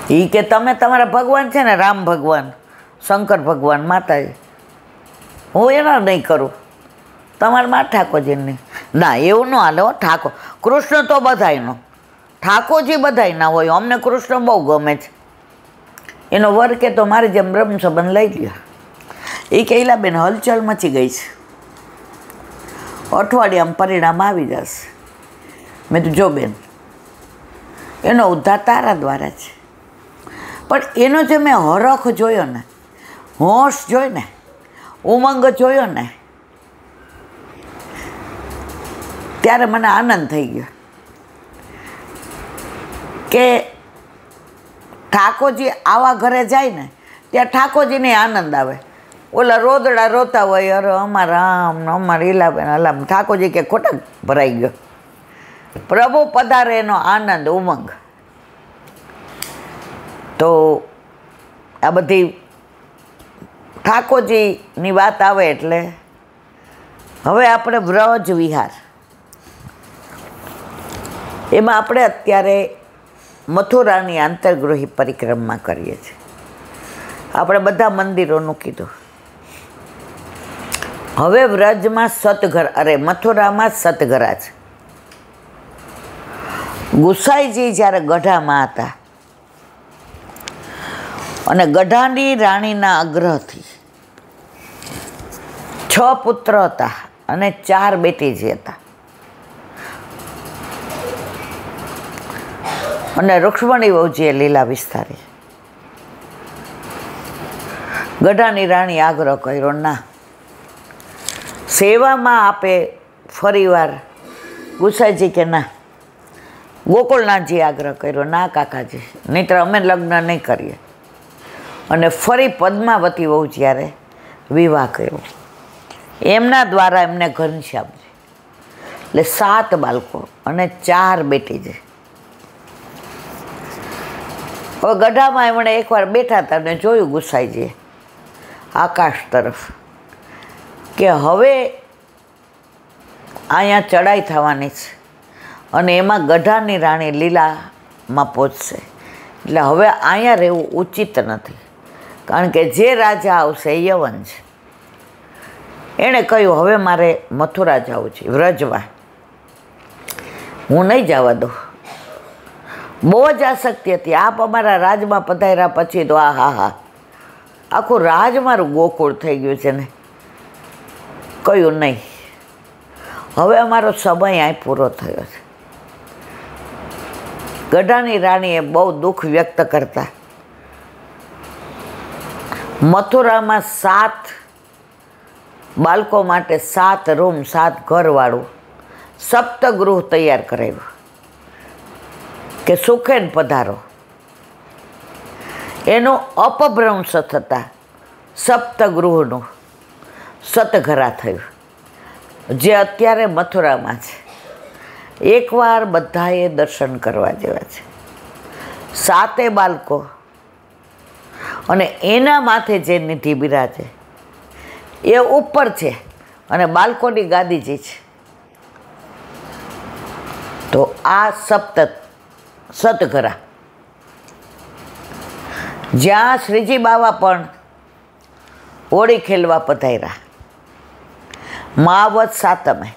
એ કે તમે તમારા ભગવાન છે ને, રામ ભગવાન, શંકર ભગવાન, માતાજી, હું એના નહીં કરું, તમારા માં ઠાકોરજીને. ના, એવું ન હાલે હો. કૃષ્ણ તો બધાયનો, ઠાકોરજી બધાયના હોય. અમને કૃષ્ણ બહુ ગમે છે. એનો વર કે તો મારી જેમ બ્રહ્મ સંબંધ લઈ લ્યો. એ કહેલા બેન હલચલ મચી ગઈ છે, અઠવાડિયામાં પરિણામ આવી જશે. મેં તો જો બેન, એનો ઉદ્ધાર તારા દ્વારા છે. પણ એનો જે મેં હરખ જોયો ને, હોશ જોઈ ને, ઉમંગ જોયો ને, ત્યારે મને આનંદ થઈ ગયો કે ઠાકોરજી આવા ઘરે જાય ને ત્યાં ઠાકોરજીને આનંદ આવે. ઓલા રોદડા રોતા હોય, અરે અમારા રામ ને અમારા ઈલાબેન અલામ, ઠાકોરજી કે ખોટા ભરાઈ ગયો. પ્રભુ પધારે એનો આનંદ, ઉમંગ. તો આ બધી ઠાકોરજીની વાત આવે એટલે હવે આપણે વ્રજ વિહાર, એમાં આપણે અત્યારે મથુરાની આંતરગૃહી પરિક્રમા કરીએ છીએ. આપણે બધા મંદિરોનું કીધું. હવે વ્રજમાં સતઘર, મથુરામાં સતઘરા છે. ગુસાઈજી જ્યારે ગઢામાં હતા અને ગઢાની રાણીના આગ્રહથી 6 પુત્ર હતા અને 4 બેટીજી હતા. અને રૂક્ષ્મણી વહુજીએ લીલા વિસ્તારી. ગઢાની રાણી આગ્રહ કર્યો, ના, સેવામાં આપે ફરીવાર. ગુસાઈજી કે ના. ગોકુળનાથજી આગ્રહ કર્યો, ના કાકાજી, નહીંતર અમે લગ્ન નહીં કરીએ. અને ફરી પદ્માવતી વહુ જ્યારે વિવાહ કર્યો, એમના દ્વારા એમને ઘનશ્યામજી, એટલે 7 બાળકો અને 4 બેટી છે. હવે ગઢામાં એમણે એકવાર બેઠા હતા અને જોયું ગુસાઈજીએ આકાશ તરફ કે હવે અહીંયા ચડાઈ થવાની છે અને એમાં ગઢાની રાણી લીલામાં પહોંચશે, એટલે હવે અહીંયા રહેવું ઉચિત નથી, કારણ કે જે રાજા આવશે એ યવન છે. એણે કહ્યું હવે મારે મથુરા જવું છે, વ્રજમાં. હું નહીં જવા દઉં. બહુ જ આસક્તિ હતી. આપ અમારા રાજમાં પધાર્યા પછી તો હા, આખું રાજ મારું ગોકુળ થઈ ગયું છે ને. કહ્યું નહીં, હવે અમારો સમય અહીં પૂરો થયો છે. ગઢાની રાણીએ બહુ દુઃખ વ્યક્ત કરતા મથુરામાં 7 બાળકો માટે 7 રૂમ, 7 ઘરવાળું સપ્તગૃહ તૈયાર કરાવ્યું કે સુખેન પધારો. એનું અપભ્રંશ થતા સપ્તગૃહનું સતઘરા થયું, જે અત્યારે મથુરામાં છે. એકવાર બધાએ દર્શન કરવા જેવા છે. 7 બાળકો અને એના માથે જે નિધિ બિરાજે એ ઉપર છે અને બાળકોની ગાદી જે છે. તો આ સતઘરા, જ્યાં શ્રીજી બાવા પણ હોળી ખેલવા પધાર્યા, મહાવત સાતમે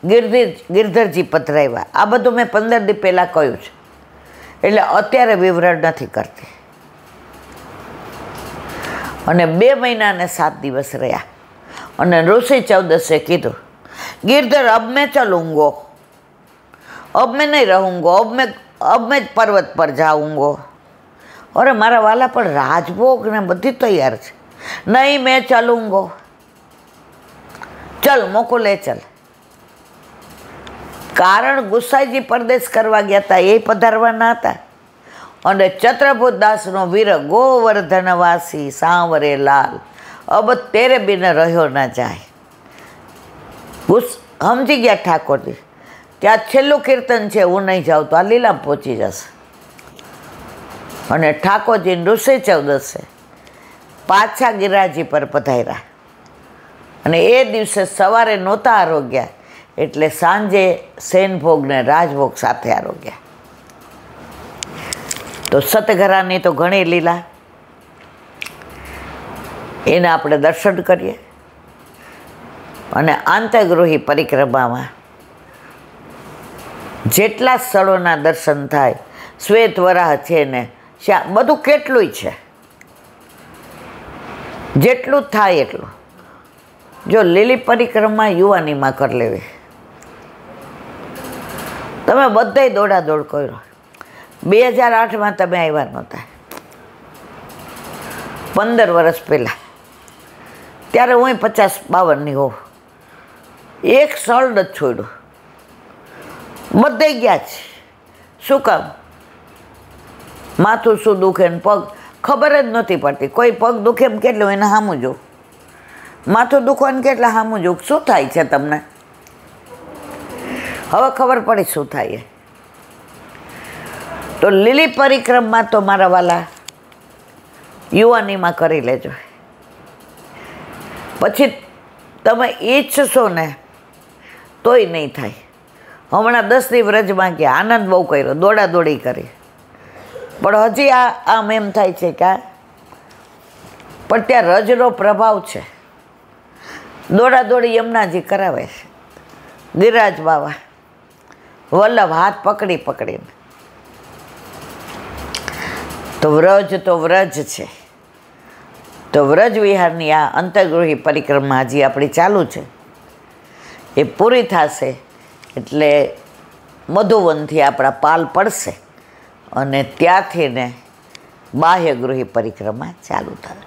ગિરધરજી પધરાવ્યા. આ બધું મેં 15 દી પહેલાં કહ્યું છે, એટલે અત્યારે વિવરણ નથી કરતી. અને 2 મહિના અને 7 દિવસ રહ્યા અને ઋષિ 14 કીધું, गिरधर अब मैं चलूँगो, अब मैं नहीं रहूँगो, अब मैं पर्वत पर जाऊँगो. अरे मारा वाला पर राजभोग ने बधी तैयार है. नहीं मैं चलूँगो, चल मोको ले चल. कारण गुसाईजी परदेश करवा गया था, ये पधारवाना था. અને ચત્રભુતદાસનો વીર ગોવર્ધનવાસી સાંવરે લાલ, अब तेरे बिन રહ્યો ના જાય. સમજી ગયા ઠાકોરજી, ત્યાં છેલ્લું કીર્તન છે, હું નહીં જાઉં તો આ લીલામાં પહોંચી જશે. અને ઠાકોરજી ઋષિ 14 પાછા ગિરાજી પર પધાર્યા. અને એ દિવસે સવારે નહોતા આરોગ્યા, એટલે સાંજે સેનભોગ ને રાજભોગ સાથે આરોગ્યા. તો સતઘરાની તો ઘણી લીલા, એને આપણે દર્શન કરીએ. અને આંતરગૃહી પરિક્રમામાં જેટલા સ્થળોના દર્શન થાય, શ્વેત વરાહ છે ને બધું કેટલુંય છે, જેટલું થાય એટલું. જો લીલી પરિક્રમા યુવાનીમાં કરી લેવી, તમે બધાય દોડાદોડ કર્યો. 2008માં તમે આવ્યા નહોતા, 15 વર્ષ પહેલાં, ત્યારે હું 50-52ની હોઉં. એક સ્થળ નથી છોડ્યું, બધે ગયા છે. શું કામ? માથું શું દુખે ને પગ ખબર જ નહોતી પડતી. કોઈ પગ દુખે એમ કેટલું એને સામું જોવું, માથું દુખવાનું કેટલા સામું જોવું. શું થાય છે તમને? હવે ખબર પડી શું થાય. તો લીલી પરિક્રમા તો મારા વાલા યુવાનીમાં કરી લેજો. પછી તમે ઈચ્છશો ને તોય નહીં થાય. હમણાં 10દી વ્રજમાં ગયા, આનંદ બહુ કર્યો, દોડાદોડી કરી, પણ હજી આમ એમ થાય છે કે પણ ત્યાં રજનો પ્રભાવ છે. દોડાદોડી યમુનાજી કરાવે છે, ગિરિરાજ બાવા વલ્લભ હાથ પકડી પકડીને. તો વ્રજ છે. તો વ્રજ વિહારની આ અંતર્ગૃહી પરિક્રમા હજી આપણી ચાલુ છે. એ પૂરી થશે એટલે મધુવનથી આપણા પાલ પડશે અને ત્યાંથી ને બાહ્યગૃહી પરિક્રમા ચાલુ થાય.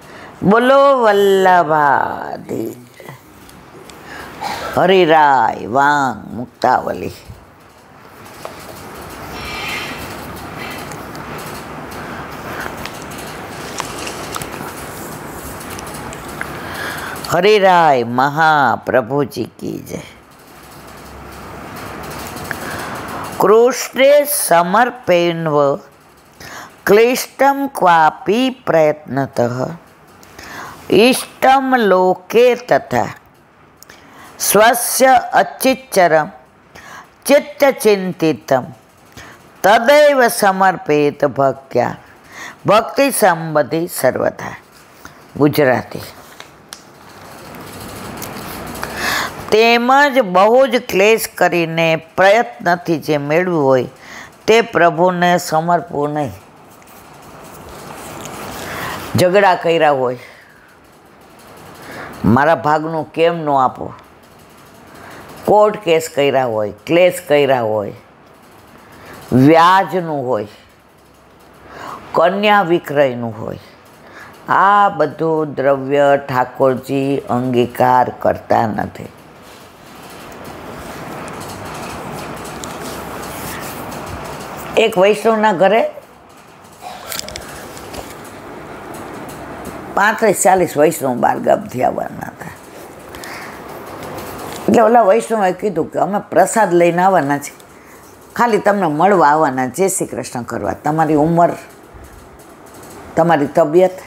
બોલો વલ્લભાધી હરિરાય વાંગ મુક્તાવલી. હરિરાય મહાપ્રભુજી કી જય. કૃષ્ણે સમર્પેન્વ ક્લિષ્ટમ ક્વાપી પ્રયત્નતઃ ઇષ્ટમ લોકે તથા સ્વસ્ય અચિચ્ચરમ ચિત્તચિંતિતમ તદૈવ સમર્પેત ભક્ત્યા ભક્તિ સંબંધી સર્વથા. ગુજરાતી. તેમજ બહુ જ ક્લેશ કરીને પ્રયત્નથી જે મેળવ્યું હોય તે પ્રભુને સમર્પવું નહીં. ઝઘડા કર્યા હોય, મારા ભાગનું કેમ ન આપો, કોર્ટ કેસ કર્યા હોય, ક્લેશ કર્યા હોય, વ્યાજનું હોય, કન્યા વિક્રયનું હોય, આ બધું દ્રવ્ય ઠાકોરજી અંગીકાર કરતા નથી. એક વૈષ્ણવના ઘરે 35-40 વૈષ્ણવ બારગામથી આવવાના હતા. એટલે ઓલા વૈષ્ણવે કીધું કે અમે પ્રસાદ લઈને આવવાના છે, ખાલી તમને મળવા આવવાના, જય શ્રી કૃષ્ણ કરવા. તમારી ઉંમર, તમારી તબિયત.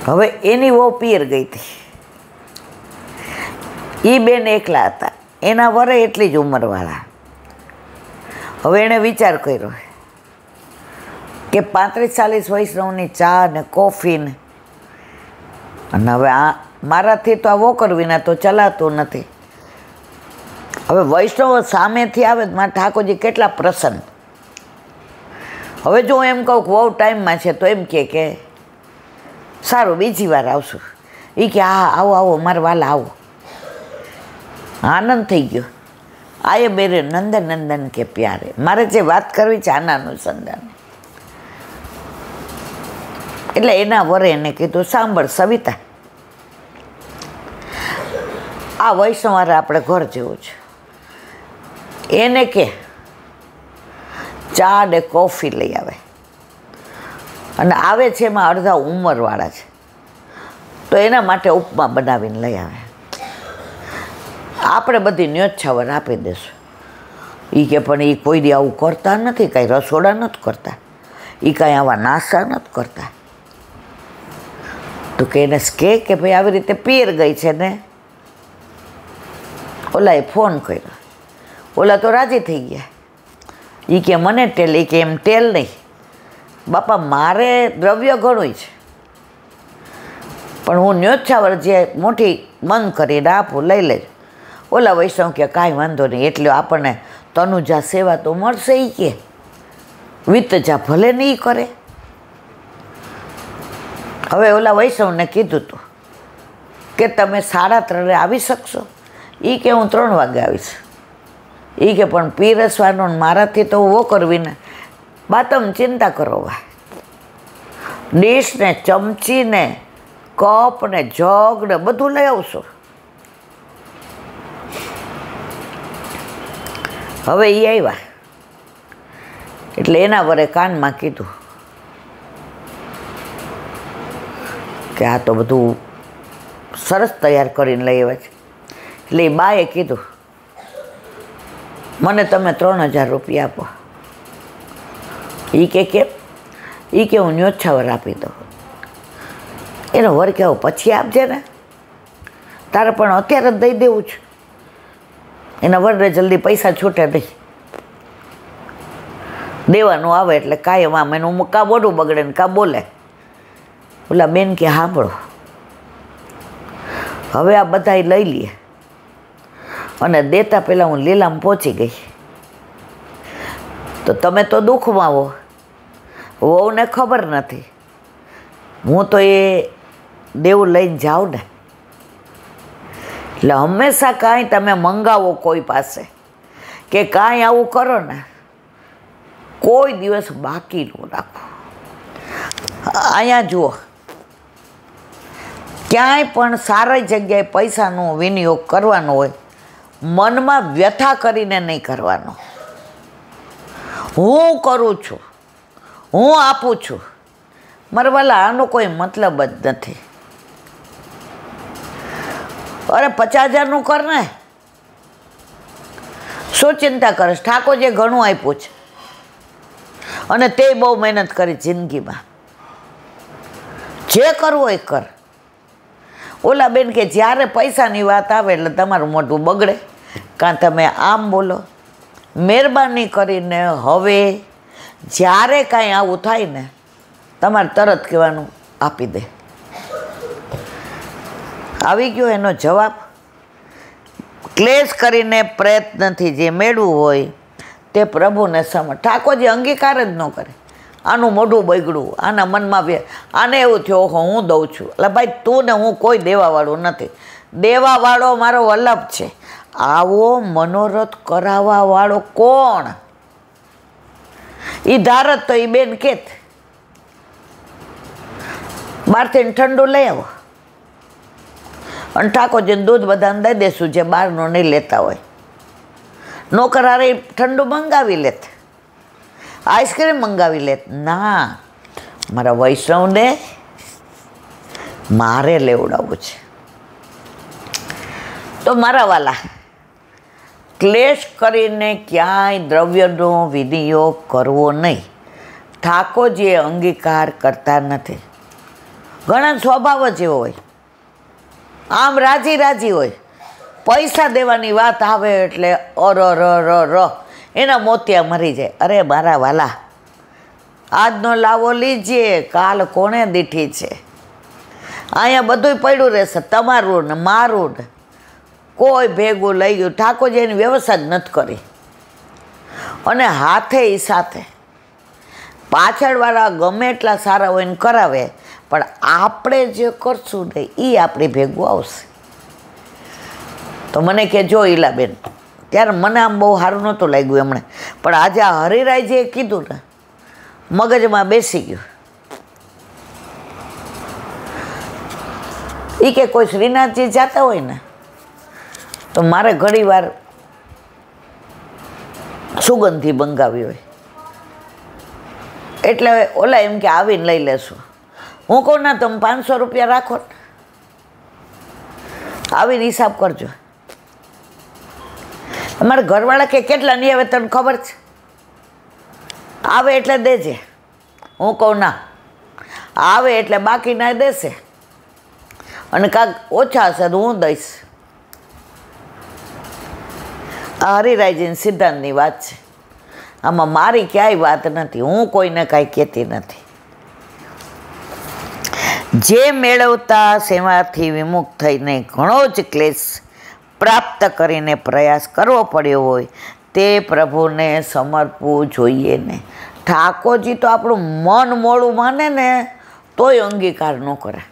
હવે એની વહુ પિયર ગઈ હતી, એ બેન એકલા હતા, એના વરે એટલી જ ઉંમરવાળા. હવે એણે વિચાર કર્યો કે 35-40 વૈષ્ણવની ચા ને કોફી ને, અને હવે આ મારાથી તો આ વોકર વિના તો ચલાતું નથી. હવે વૈષ્ણવ સામેથી આવે તો મારા ઠાકોરજી કેટલા પ્રસન્ન. હવે જો હું એમ કહું કે બહુ ટાઈમમાં છે તો એમ કે સારું બીજી વાર આવશું. એ કે હા આવો આવો મારા વાલા આવો. આનંદ થઈ ગયો. આયે બેરે નંદન નંદન કે પ્યારે. મારે જે વાત કરવી છે આના અનુસંધાન. એટલે એના વરે એને કીધું સાંભળ સવિતા, આ વૈષ્ણવારે આપણે ઘર જેવું છે, એને કે ચા ને કોફી લઈ આવે, અને આવે છે એમાં અડધા ઉંમરવાળા છે, તો એના માટે ઉપમા બનાવીને લઈ આવે. આપણે બધી ન્યોછાવર આપી દઈશું. એ કે પણ એ કોઈ દી આવું કરતા નથી, કાંઈ રસોડા નથી કરતા, એ કાંઈ આવા નાસ્તા નથી કરતા. તો કે એને કે ભાઈ આવી રીતે પિયર ગઈ છે ને. ઓલાએ ફોન કર્યો, ઓલા તો રાજી થઈ ગયા. એ કે મને તેલ, એ કે એમ તેલ નહીં બાપા, મારે દ્રવ્ય ઘણું છે, પણ હું ન્યોછાવર જે મોટી બંધ કરીને આપું, લઈ લેજો. ઓલા વૈષ્ણવ કે કાંઈ વાંધો નહીં, એટલે આપણને તનુજા સેવા તો મળશે. એ કે વિતજા ભલે નહીં કરે. હવે ઓલા વૈષ્ણવને કીધું હતું કે તમે 3:30 આવી શકશો? એ કે હું 3 વાગે આવીશ. એ કે પણ પીરસવાનો મારાથી તો વો કરવી ને, બા તમે ચિંતા કરો, બા ડીશ ને ચમચી ને કપ ને જગ ને બધું લઈ આવશો. હવે એ આવ્યા એટલે એના વરે કાનમાં કીધું કે આ તો બધું સરસ તૈયાર કરીને લઈ આવ્યા છે. એટલે એ બાએ કીધું મને તમે 3000 રૂપિયા આપો. એ કે કેમ? એ કે હું ન્યોછાવર આપી દઉં. એનો વર કહેવો પછી આપજે ને, તારે પણ અત્યારે જ દઈ દેવું છે. એના વરને જલ્દી પૈસા છૂટે નહીં, દેવાનું આવે એટલે કાયમ આમ એનું કા મોઢું બગડે ને કા બોલે. ઓલા બેન કે સાંભળો, હવે આ બધા લઈ લઈએ, અને દેતા પહેલાં હું લીલામાં પહોંચી ગઈ, તો તમે તો દુઃખમાં હો, વહુને ખબર નથી, હું તો એ દેવું લઈને જાઉં ને. એટલે હંમેશા કાંઈ તમે મંગાવો કોઈ પાસે કે કાંઈ આવું કરો ને, કોઈ દિવસ બાકી ન રાખો. અહીંયા જુઓ, ક્યાંય પણ સારી જગ્યાએ પૈસાનો વિનિયોગ કરવાનો હોય, મનમાં વ્યથા કરીને નહીં કરવાનો. હું કરું છું, હું આપું છું, મારે વાલા આનો કોઈ મતલબ જ નથી. અરે 50,000નું કર ને, શું ચિંતા કરીશ? ઠાકોરજીએ ઘણું આપ્યું છે, અને તે બહુ મહેનત કરી જિંદગીમાં. જે કરવું હોય કર. ઓલા બેન કે જ્યારે પૈસાની વાત આવે એટલે તમારું મોઢું બગડે, કાં તમે આમ બોલો. મહેરબાની કરીને હવે જ્યારે કાંઈ આવું થાય ને, તમારે તરત કહેવાનું આપી દે. આવી ગયો એનો જવાબ. ક્લેશ કરીને પ્રયત્નથી જે મેળવું હોય તે પ્રભુને સમજ. ઠાકોરજી અંગીકાર જ ન કરે. આનું મોઢું બગડવું, આના મનમાં આને એવું થયું ઓહો હું દઉં છું. એટલે ભાઈ તું ને હું કોઈ દેવાવાળું નથી. દેવાવાળો મારો વલ્લભ છે. આવો મનોરથ કરાવવાવાળો કોણ? એ ધારત તો એ બેન કેત બહારથી ઠંડુ લઈ આવો, અને ઠાકોરજીને દૂધ બધાને દઈ દેશું જે બહારનું નહીં લેતા હોય. નોકર હારે ઠંડુ મંગાવી લેત, આઈસ્ક્રીમ મંગાવી લેત. ના, મારા વૈષ્ણવને મારે લેવડાવવું છે. તો મારા વાલા, ક્લેશ કરીને ક્યાંય દ્રવ્યનો વિનિયોગ કરવો નહીં. ઠાકોરજીએ અંગીકાર કરતા નથી. ઘણા સ્વભાવ જ એવો હોય, આમ રાજી રાજી હોય, પૈસા દેવાની વાત આવે એટલે એના મોતિયા મરી જાય. અરે મારા વાલા, આજનો લાવો લીજીએ, કાલ કોણે દીઠી છે. અહીંયા બધું પડ્યું રહેશે, તમારું ને મારું ને, કોઈ ભેગું લઈ ગયું. ઠાકોરજી એની વ્યવસ્થા જ નથી કરી. અને હાથે એ સાથે પાછળવાળા ગમે એટલા સારા હોય ને કરાવે, પણ આપણે જે કરશું ને એ આપણી ભેગું આવશે. તો મને કે જો ઈલાબેન, ત્યારે મને આમ બહુ સારું નહોતું લાગ્યું એમણે, પણ આજે આ હરિરાયજીએ કીધું ને, મગજમાં બેસી ગયું. એ કે કોઈ શ્રીનાથજી જતા હોય ને તો મારે ઘણી વાર સુગંધી મંગાવી હોય, એટલે ઓલા એમ કે આવીને લઈ લેશું. હું કહું ના તમે 500 રૂપિયા રાખો ને, આવીને હિસાબ કરજો. અમારા ઘરવાળા કે કેટલા નહીં આવે તને ખબર છે? આવે એટલે દેજે. હું કહું ના, આવે એટલે બાકી ના દેશે, અને કાંક ઓછા હશે તો હું દઈશ. આ હરિરાયજીની સિદ્ધાંતની વાત છે. આમાં મારી ક્યાંય વાત નથી, હું કોઈને કાંઈ કહેતી નથી. જે મેળવતા સેવાથી વિમુખ થઈને ઘણો જ ક્લેશ પ્રાપ્ત કરીને પ્રયાસ કરવો પડ્યો હોય તે પ્રભુને સમર્પવું જોઈએ ને. ઠાકોરજી તો આપણું મન મોડું માને ને તોય અંગીકાર ન કરે.